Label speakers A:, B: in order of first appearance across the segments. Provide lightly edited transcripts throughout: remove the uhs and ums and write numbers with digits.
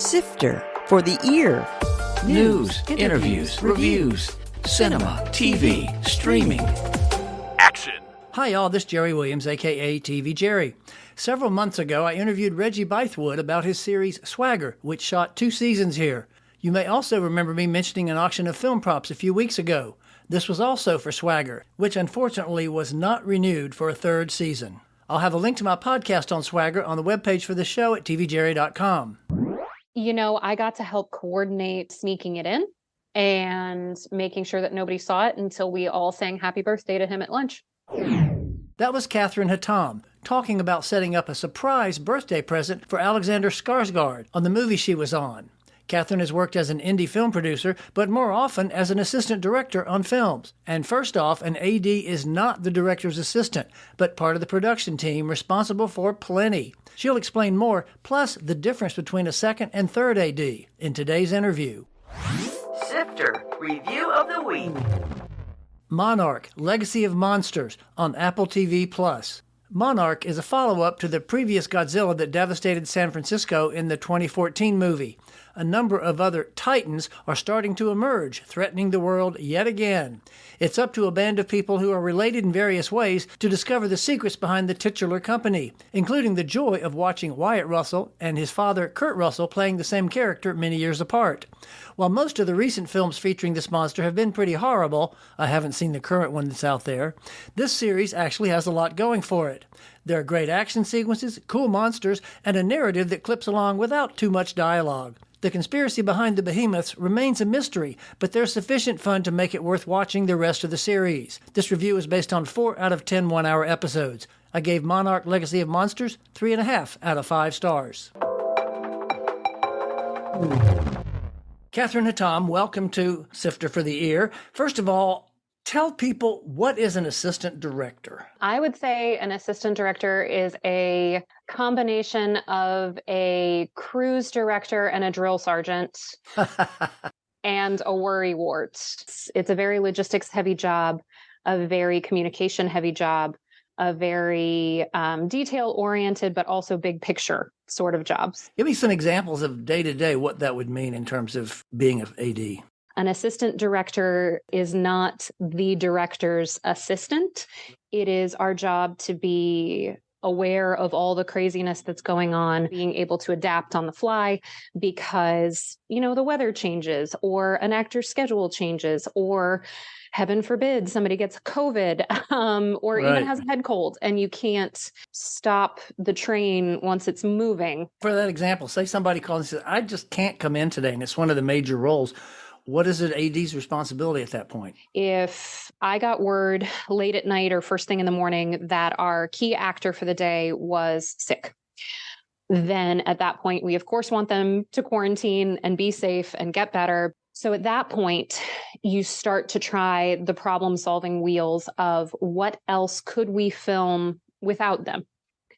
A: Sifter for the ear.
B: News, interviews, reviews, cinema, TV, streaming. Action.
C: Hi y'all, this is Jerry Williams, aka TV Jerry. Several months ago, I interviewed Reggie Bythewood about his series Swagger, which shot 2 seasons here. You may also remember me mentioning an auction of film props a few weeks ago. This was also for Swagger, which unfortunately was not renewed for a 3rd season. I'll have a link to my podcast on Swagger on the webpage for the show at tvjerry.com.
D: You know, I got to help coordinate sneaking it in and making sure that nobody saw it until we all sang happy birthday to him at lunch.
C: That was Kathryn Hatam talking about setting up a surprise birthday present for Alexander Skarsgård on the movie she was on. Kathryn has worked as an indie film producer, but more often as an assistant director on films. And first off, an AD is not the director's assistant, but part of the production team responsible for plenty. She'll explain more, plus the difference between a second and third AD in today's interview.
A: Sifter Review of the Week.
C: Monarch, Legacy of Monsters on Apple TV+. Monarch is a follow-up to the previous Godzilla that devastated San Francisco in the 2014 movie. A number of other titans are starting to emerge, threatening the world yet again. It's up to a band of people who are related in various ways to discover the secrets behind the titular company, including the joy of watching Wyatt Russell and his father Kurt Russell playing the same character many years apart. While most of the recent films featuring this monster have been pretty horrible, I haven't seen the current one that's out there, this series actually has a lot going for it. There are great action sequences, cool monsters, and a narrative that clips along without too much dialogue. The conspiracy behind the behemoths remains a mystery, but there's sufficient fun to make it worth watching the rest of the series. This review is based on 4 out of 10 one-hour episodes. I gave Monarch Legacy of Monsters 3.5 out of 5 stars. Kathryn Hatam, welcome to Sifter for the Ear. First of all, tell people, what is an assistant director?
D: I would say an assistant director is a combination of a cruise director and a drill sergeant and a worrywart. It's a very logistics heavy job, a very communication heavy job, a very detail oriented, but also big picture sort of jobs.
C: Give me some examples of day to day, what that would mean in terms of being an AD.
D: An assistant director is not the director's assistant. It is our job to be aware of all the craziness that's going on, being able to adapt on the fly because, the weather changes or an actor's schedule changes or heaven forbid somebody gets COVID or even has a head cold and you can't stop the train once it's moving.
C: For that example, say somebody calls and says, I just can't come in today and it's one of the major roles. What is an AD's responsibility at that point?
D: If I got word late at night or first thing in the morning that our key actor for the day was sick, then at that point, we of course want them to quarantine and be safe and get better. So at that point, you start to try the problem-solving wheels of what else could we film without them?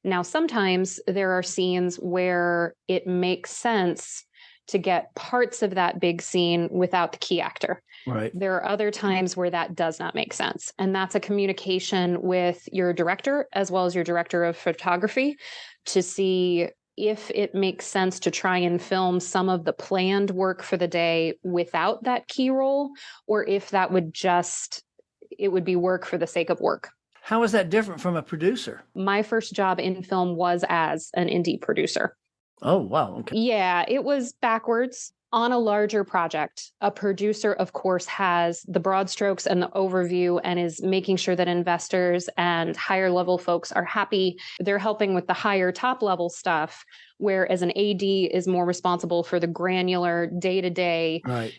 D: Now, sometimes there are scenes where it makes sense to get parts of that big scene without the key actor.
C: Right.
D: There are other times where that does not make sense. And that's a communication with your director as well as your director of photography to see if it makes sense to try and film some of the planned work for the day without that key role, or if that would it would be work for the sake of work.
C: How is that different from a producer?
D: My first job in film was as an indie producer.
C: Oh, wow. Okay.
D: Yeah, it was backwards. On a larger project, a producer, of course, has the broad strokes and the overview and is making sure that investors and higher level folks are happy. They're helping with the higher top level stuff, whereas an AD is more responsible for the granular day-to-day,
C: right.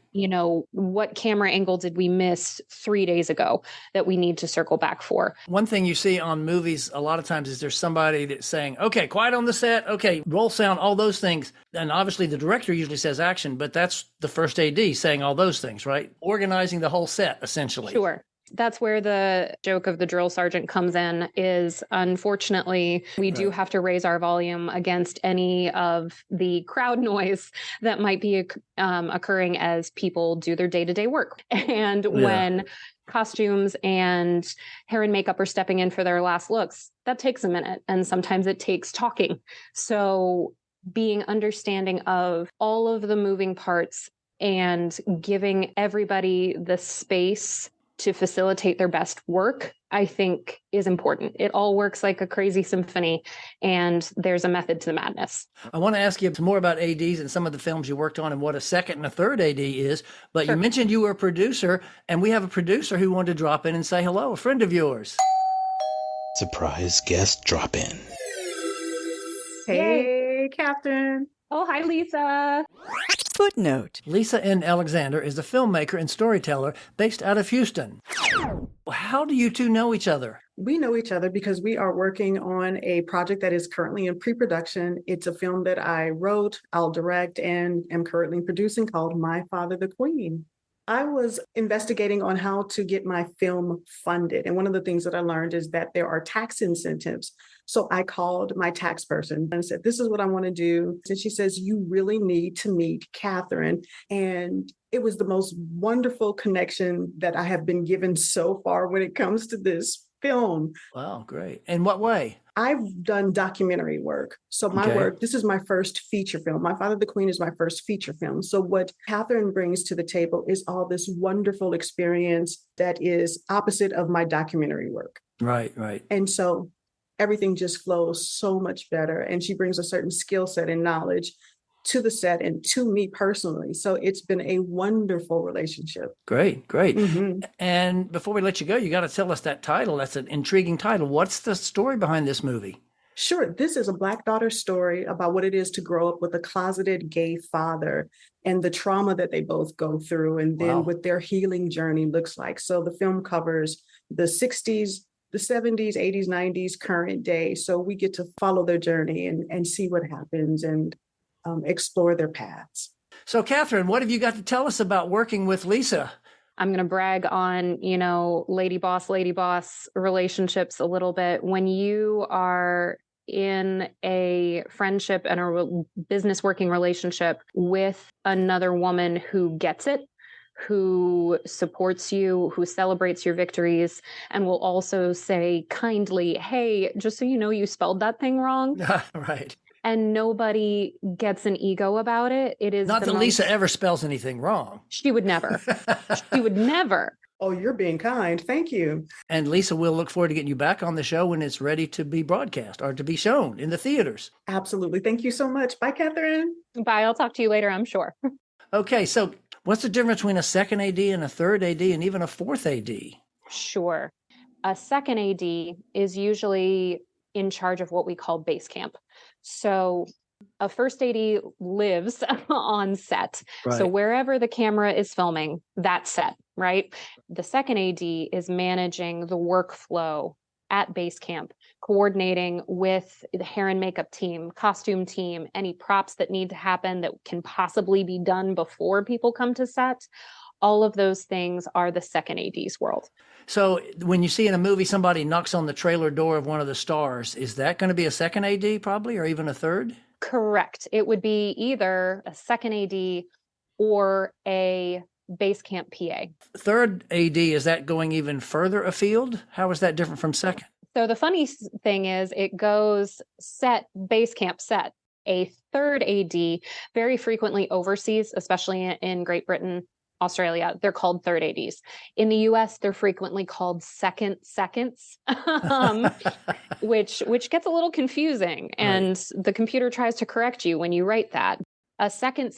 D: What camera angle did we miss 3 days ago that we need to circle back for?
C: One thing you see on movies a lot of times is there's somebody that's saying, okay, quiet on the set, okay, roll sound, all those things. And obviously the director usually says action, but that's the first AD saying all those things, right? Organizing the whole set, essentially.
D: Sure. That's where the joke of the drill sergeant comes in, is unfortunately, we do have to raise our volume against any of the crowd noise that might be occurring as people do their day-to-day work. And when costumes and hair and makeup are stepping in for their last looks, that takes a minute. And sometimes it takes talking. So being understanding of all of the moving parts and giving everybody the space to facilitate their best work, I think is important. It all works like a crazy symphony, and there's a method to the madness.
C: I want to ask you some more about ADs and some of the films you worked on and what a second and a third AD is. But
D: Sure.
C: You mentioned you were a producer, and we have a producer who wanted to drop in and say hello, a friend of yours.
E: Surprise guest drop in.
F: Hey, Kathryn.
D: Oh, hi, Lisa.
A: Footnote.
C: Lisa N. Alexander is a filmmaker and storyteller based out of Houston. How do you two know each other?
F: We know each other because we are working on a project that is currently in pre-production. It's a film that I wrote, I'll direct, and am currently producing called My Father the Queen. I was investigating on how to get my film funded. And one of the things that I learned is that there are tax incentives. So I called my tax person and said, this is what I want to do. And she says, you really need to meet Kathryn. And it was the most wonderful connection that I have been given so far when it comes to this film.
C: Wow, great. In what way?
F: I've done documentary work. So my
C: Okay.
F: work, this is my first feature film. My Father the Queen is my first feature film. So what Kathryn brings to the table is all this wonderful experience that is opposite of my documentary work.
C: Right, right.
F: And so everything just flows so much better. And she brings a certain skill set and knowledge to the set and to me personally. So it's been a wonderful relationship.
C: Great, great.
F: Mhm.
C: And before we let you go, you got to tell us that title. That's an intriguing title. What's the story behind this movie?
F: Sure. This is a Black daughter story about what it is to grow up with a closeted gay father and the trauma that they both go through, and then
C: Wow.
F: what their healing journey looks like. So the film covers the 60s, the 70s, 80s, 90s, current day. So we get to follow their journey and see what happens and explore their paths.
C: So, Kathryn, what have you got to tell us about working with Lisa?
D: I'm going to brag on, lady boss relationships a little bit. When you are in a friendship and a business working relationship with another woman who gets it, who supports you, who celebrates your victories, and will also say kindly, hey, just so you know, you spelled that thing wrong.
C: Right.
D: And nobody gets an ego about it. It is
C: Not
D: the
C: that
D: most-
C: Lisa ever spells anything wrong.
D: She would never. She would never.
F: Oh, you're being kind. Thank you.
C: And Lisa, we'll look forward to getting you back on the show when it's ready to be broadcast or to be shown in the theaters.
F: Absolutely. Thank you so much. Bye, Kathryn.
D: Bye. I'll talk to you later, I'm sure.
C: Okay, so what's the difference between a second AD and a third AD and even a fourth AD?
D: Sure. A second AD is usually in charge of what we call base camp. So a first AD lives on set.
C: Right.
D: So wherever the camera is filming, that's set, right? The second AD is managing the workflow at base camp, coordinating with the hair and makeup team, costume team, any props that need to happen that can possibly be done before people come to set. All of those things are the second AD's world.
C: So when you see in a movie somebody knocks on the trailer door of one of the stars, is that going to be a second AD probably, or even a third?
D: Correct. It would be either a second AD or a base camp PA.
C: Third AD, is that going even further afield? How is that different from second?
D: So the funny thing is it goes set, base camp set. A third AD very frequently overseas, especially in Great Britain, Australia, they're called third ADs. In the US, they're frequently called second seconds, which gets a little confusing. And the computer tries to correct you when you write that. A second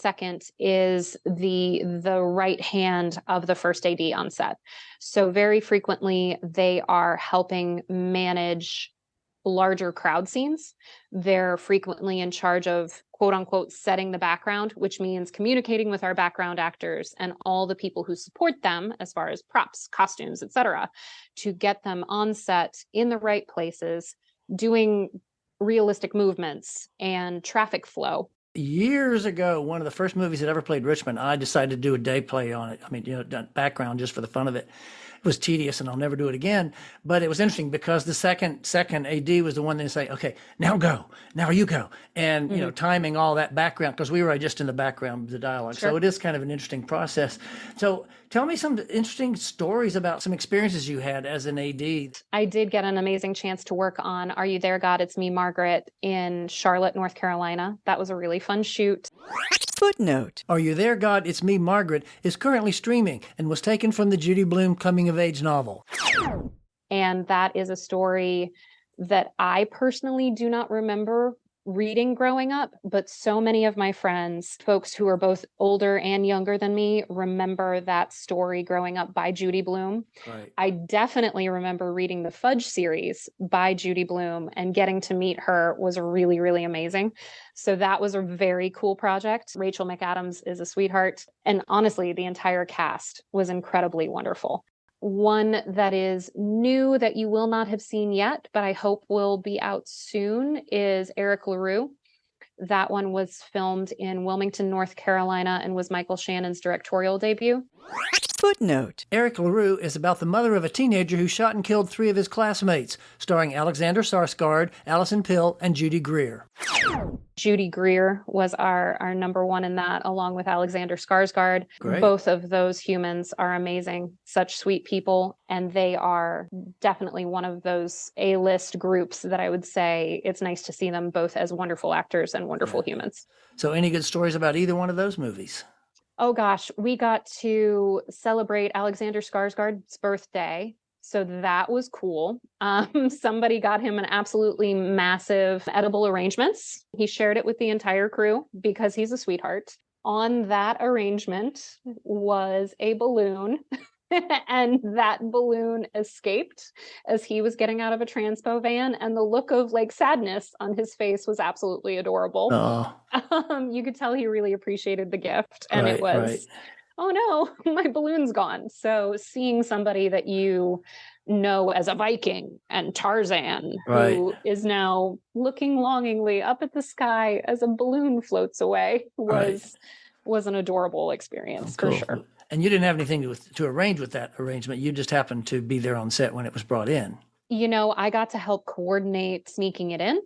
D: is the right hand of the first AD on set. So very frequently they are helping manage larger crowd scenes. They're frequently in charge of quote unquote setting the background, which means communicating with our background actors and all the people who support them as far as props, costumes, etc., to get them on set in the right places, doing realistic movements and traffic flow.
C: Years ago, one of the first movies that ever played Richmond, I decided to do a day play on it. I mean, done background just for the fun of it. was tedious and I'll never do it again. But it was interesting because the second AD was the one that say, okay, now go, now you go. And, timing all that background, because we were just in the background of the dialogue.
D: Sure.
C: So it is kind of an interesting process. So tell me some interesting stories about some experiences you had as an AD.
D: I did get an amazing chance to work on Are You There, God? It's Me, Margaret in Charlotte, North Carolina. That was a really fun shoot.
A: Footnote.
C: Are You There, God? It's Me, Margaret is currently streaming and was taken from the Judy Blume coming-of-age novel.
D: And that is a story that I personally do not remember reading growing up, but so many of my friends, folks who are both older and younger than me, remember that story growing up by Judy Blume.
C: Right.
D: I definitely remember reading the Fudge series by Judy Blume, and getting to meet her was really, really amazing. So that was a very cool project. Rachel McAdams is a sweetheart. And honestly, the entire cast was incredibly wonderful. One that is new that you will not have seen yet, but I hope will be out soon, is Eric LaRue. That one was filmed in Wilmington, North Carolina, and was Michael Shannon's directorial debut.
A: Footnote.
C: Eric LaRue is about the mother of a teenager who shot and killed 3 of his classmates, starring Alexander Skarsgård, Allison Pill, and Judy Greer.
D: Judy Greer was our number one in that, along with Alexander Skarsgård.
C: Great.
D: Both of those humans are amazing, such sweet people, and they are definitely one of those A-list groups that I would say it's nice to see them both as wonderful actors and wonderful humans.
C: So any good stories about either one of those movies?
D: Oh gosh, we got to celebrate Alexander Skarsgård's birthday. So that was cool. Somebody got him an absolutely massive edible arrangements. He shared it with the entire crew because he's a sweetheart. On that arrangement was a balloon, and that balloon escaped as he was getting out of a transpo van, and the look of sadness on his face was absolutely adorable. You could tell he really appreciated the gift, and it was, oh no, my balloon's gone. So seeing somebody that you know as a Viking and Tarzan, who is now looking longingly up at the sky as a balloon floats away, was an adorable experience for sure.
C: And you didn't have anything to arrange with that arrangement. You just happened to be there on set when it was brought in.
D: I got to help coordinate sneaking it in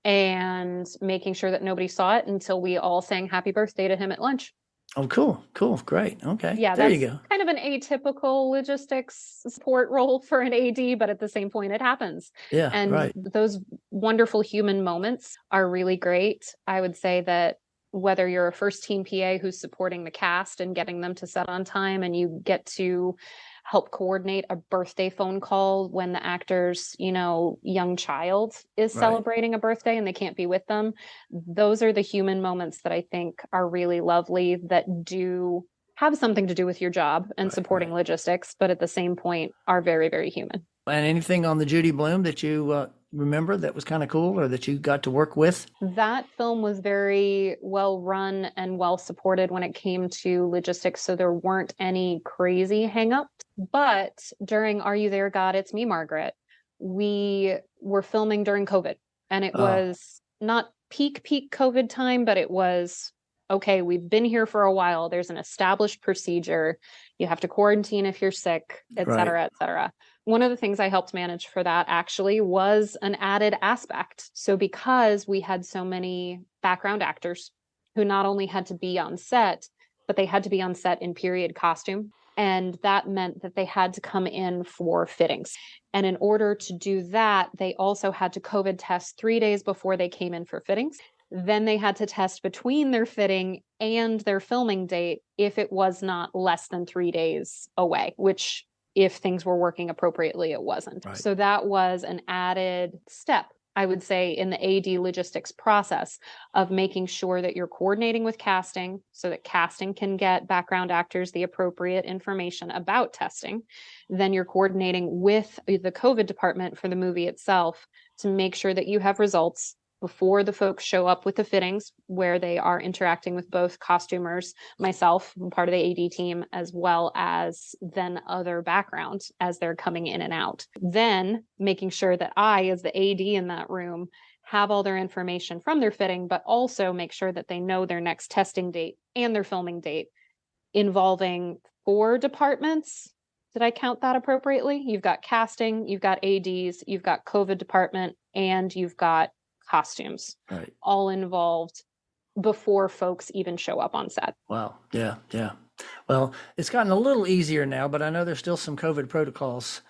D: and making sure that nobody saw it until we all sang happy birthday to him at lunch.
C: Oh, cool. Great. Okay.
D: Yeah,
C: there
D: that's
C: you go.
D: Kind of an atypical logistics support role for an AD, but at the same point, it happens.
C: Yeah,
D: and those wonderful human moments are really great. I would say that whether you're a first team PA who's supporting the cast and getting them to set on time, and you get to help coordinate a birthday phone call when the actor's, young child is celebrating a birthday and they can't be with them. Those are the human moments that I think are really lovely, that do have something to do with your job and supporting logistics, but at the same point are very, very human.
C: And anything on the Judy Blume that you remember that was kind of cool, or that you got to work with?
D: That film was very well run and well supported when it came to logistics, so there weren't any crazy hangups. But during Are You There, God? It's Me, Margaret, we were filming during COVID, and it was not peak COVID time, but it was, okay, we've been here for a while. There's an established procedure. You have to quarantine if you're sick, et cetera, et cetera. One of the things I helped manage for that actually was an added aspect. So because we had so many background actors who not only had to be on set, but they had to be on set in period costume. And that meant that they had to come in for fittings. And in order to do that, they also had to COVID test 3 days before they came in for fittings. Then they had to test between their fitting and their filming date if it was not less than 3 days away, which if things were working appropriately, it wasn't. So that was an added step, I would say, in the AD logistics process of making sure that you're coordinating with casting so that casting can get background actors the appropriate information about testing. Then you're coordinating with the COVID department for the movie itself to make sure that you have results before the folks show up with the fittings, where they are interacting with both costumers, myself, I'm part of the AD team, as well as then other backgrounds as they're coming in and out. Then making sure that I, as the AD in that room, have all their information from their fitting, but also make sure that they know their next testing date and their filming date, involving 4 departments Did I count that appropriately? You've got casting, you've got ADs, you've got COVID department, and you've got costumes
C: Right.
D: all involved before folks even show up on set.
C: Wow. Yeah. Yeah. Well, it's gotten a little easier now, but I know there's still some COVID protocols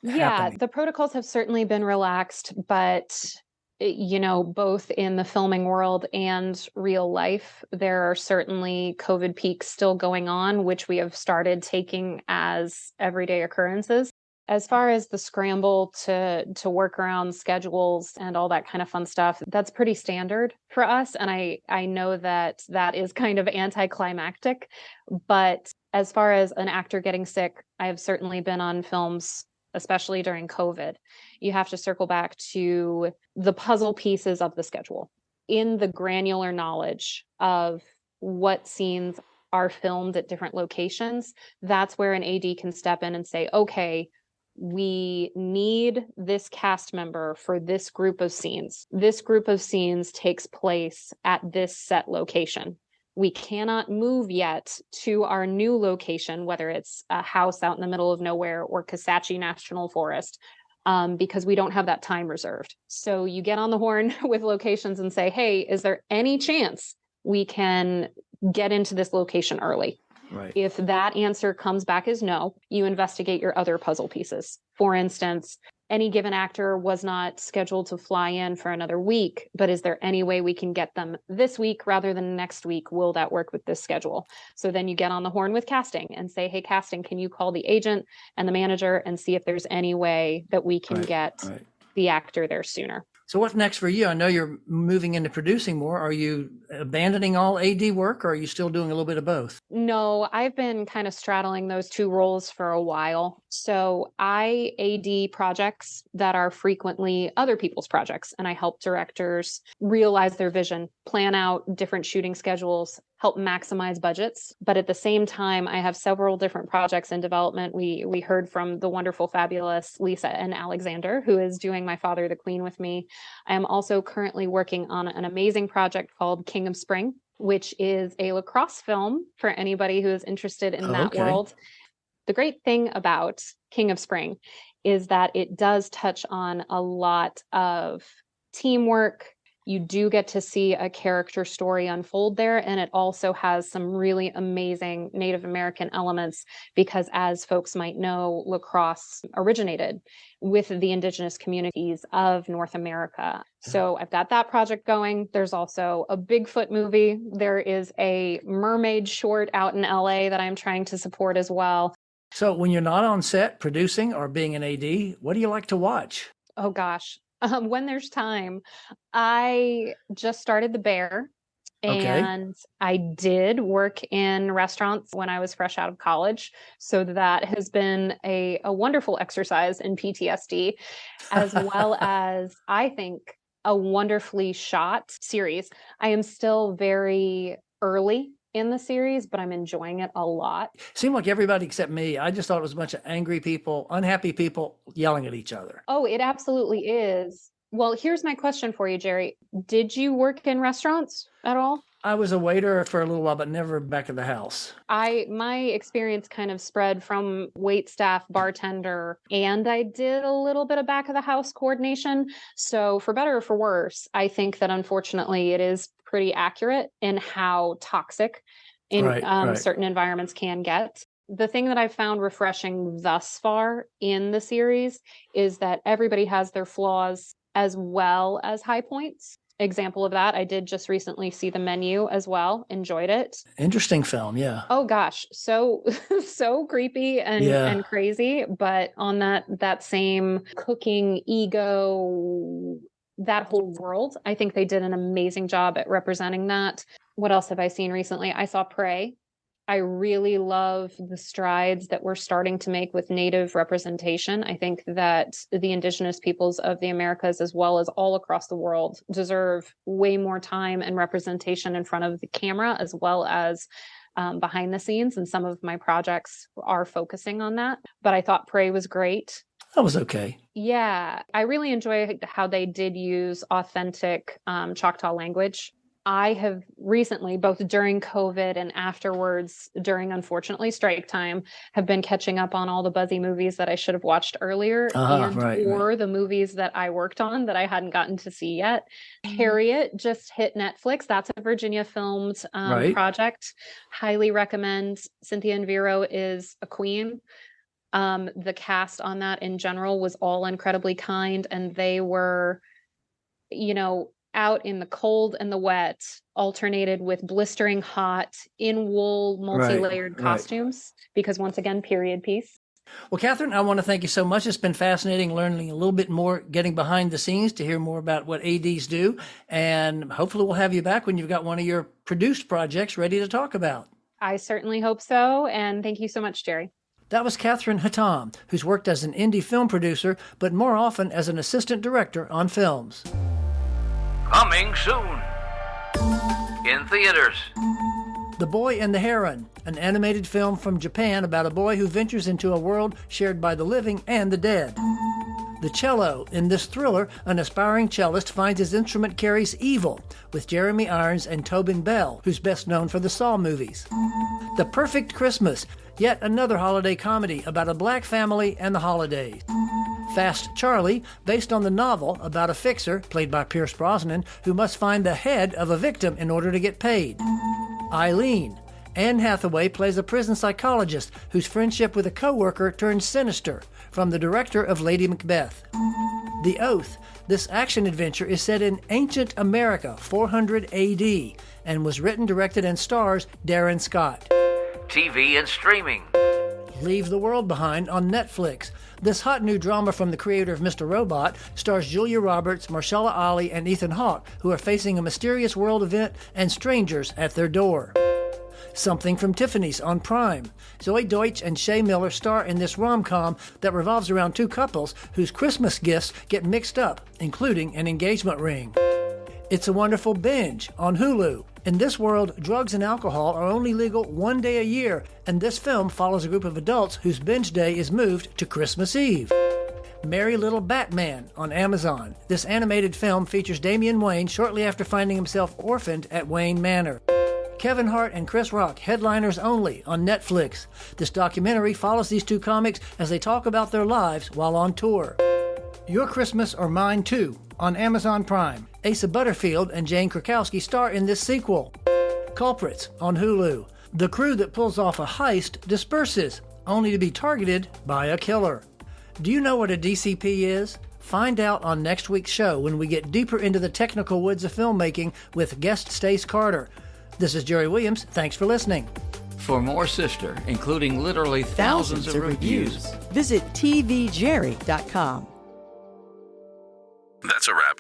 C: happening.
D: The protocols have certainly been relaxed, but both in the filming world and real life, there are certainly COVID peaks still going on, which we have started taking as everyday occurrences. As far as the scramble to work around schedules and all that kind of fun stuff, that's pretty standard for us. And I know that is kind of anticlimactic. But as far as an actor getting sick, I have certainly been on films, especially during COVID. You have to circle back to the puzzle pieces of the schedule. In the granular knowledge of what scenes are filmed at different locations, that's where an AD can step in and say, okay, we need this cast member for this group of scenes. This group of scenes takes place at this set location. We cannot move yet to our new location, whether it's a house out in the middle of nowhere or Kisatchie National Forest, because we don't have that time reserved. So you get on the horn with locations and say, hey, is there any chance we can get into this location early?
C: Right.
D: If that answer comes back as no, you investigate your other puzzle pieces. For instance, any given actor was not scheduled to fly in for another week, but is there any way we can get them this week rather than next week? Will that work with this schedule? So then you get on the horn with casting and say, hey, casting, can you call the agent and the manager and see if there's any way that we can get the actor there sooner?
C: So what's next for you? I know you're moving into producing more. Are you abandoning all AD work, or are you still doing a little bit of both?
D: No, I've been kind of straddling those two roles for a while. So I AD projects that are frequently other people's projects, and I help directors realize their vision, plan out different shooting schedules, help maximize budgets. But at the same time, I have several different projects in development. We heard from the wonderful, fabulous Lisa and Alexander, who is doing My Father the Queen with me. I am also currently working on an amazing project called King of Spring, which is a lacrosse film for anybody who is interested in that world. The great thing about King of Spring is that it does touch on a lot of teamwork. You do get to see a character story unfold there, and it also has some really amazing Native American elements because, as folks might know, lacrosse originated with the indigenous communities of North America. So I've got that project going. There's also a Bigfoot movie. There is a mermaid short out in LA that I'm trying to support as well.
C: So when you're not on set producing or being an AD, what do you like to watch?
D: Oh gosh. When there's time, I just started The Bear, and I did work in restaurants when I was fresh out of college. So that has been a wonderful exercise in PTSD, as well as, I think, a wonderfully shot series. I am still very early in the series, but I'm enjoying it a lot.
C: Seemed like everybody except me. I just thought it was a bunch of angry people, unhappy people yelling at each other.
D: Oh, it absolutely is. Well, here's my question for you, Jerry. Did you work in restaurants at all?
C: I was a waiter for a little while, but never back of the house.
D: My experience kind of spread from wait staff, bartender, and I did a little bit of back of the house coordination. So for better or for worse, I think that unfortunately it is pretty accurate in how toxic certain environments can get. The thing that I've found refreshing thus far in the series is that everybody has their flaws as well as high points. Example of that, I did just recently see The Menu as well. Enjoyed it.
C: Interesting film, yeah.
D: Oh gosh, so creepy and crazy, but on that same cooking ego, that whole world, I think they did an amazing job at representing that. What else have I seen recently? I saw Prey. I really love the strides that we're starting to make with Native representation. I think that the indigenous peoples of the Americas, as well as all across the world, deserve way more time and representation in front of the camera, as well as behind the scenes. And some of my projects are focusing on that. But I thought Prey was great.
C: That was okay.
D: Yeah, I really enjoy how they did use authentic Choctaw language I have recently, both during COVID and afterwards, during unfortunately strike time, have been catching up on all the buzzy movies that I should have watched earlier, or the movies that I worked on that I hadn't gotten to see yet. Harriet just hit Netflix. That's a Virginia filmed project. Highly recommend. Cynthia and Vero is a queen. The cast on that in general was all incredibly kind, and they were, out in the cold and the wet, alternated with blistering hot in wool, multi-layered costumes, because once again, period piece.
C: Well, Kathryn, I want to thank you so much. It's been fascinating learning a little bit more, getting behind the scenes to hear more about what ADs do. And hopefully we'll have you back when you've got one of your produced projects ready to talk about.
D: I certainly hope so. And thank you so much, Jerry.
C: That was Kathryn Hatam, who's worked as an indie film producer, but more often as an assistant director on films.
B: Coming soon. In theaters.
C: The Boy and the Heron, an animated film from Japan about a boy who ventures into a world shared by the living and the dead. The Cello. In this thriller, an aspiring cellist finds his instrument carries evil, with Jeremy Irons and Tobin Bell, who's best known for the Saw movies. The Perfect Christmas, yet another holiday comedy about a black family and the holidays. Fast Charlie, based on the novel about a fixer, played by Pierce Brosnan, who must find the head of a victim in order to get paid. Eileen. Anne Hathaway plays a prison psychologist whose friendship with a coworker turns sinister, from the director of Lady Macbeth. The Oath. This action adventure is set in ancient America, 400 AD, and was written, directed, and stars Darren Scott.
B: TV and streaming.
C: Leave the World Behind on Netflix. This hot new drama from the creator of Mr. Robot stars Julia Roberts, Mahershala Ali, and Ethan Hawke, who are facing a mysterious world event and strangers at their door. Something from Tiffany's on Prime. Zoe Deutsch and Shay Miller star in this rom-com that revolves around two couples whose Christmas gifts get mixed up, including an engagement ring. It's a Wonderful Binge on Hulu. In this world, drugs and alcohol are only legal one day a year, and this film follows a group of adults whose binge day is moved to Christmas Eve. Merry Little Batman on Amazon. This animated film features Damian Wayne shortly after finding himself orphaned at Wayne Manor. Kevin Hart and Chris Rock, headliners only on Netflix. This documentary follows these two comics as they talk about their lives while on tour. Your Christmas or Mine Too on Amazon Prime. Asa Butterfield and Jane Krakowski star in this sequel. Culprits on Hulu. The crew that pulls off a heist disperses, only to be targeted by a killer. Do you know what a DCP is? Find out on next week's show when we get deeper into the technical woods of filmmaking with guest Stace Carter. This is Jerry Williams. Thanks for listening.
B: For more Sister, including literally thousands of reviews,
A: visit tvjerry.com.
G: That's a wrap.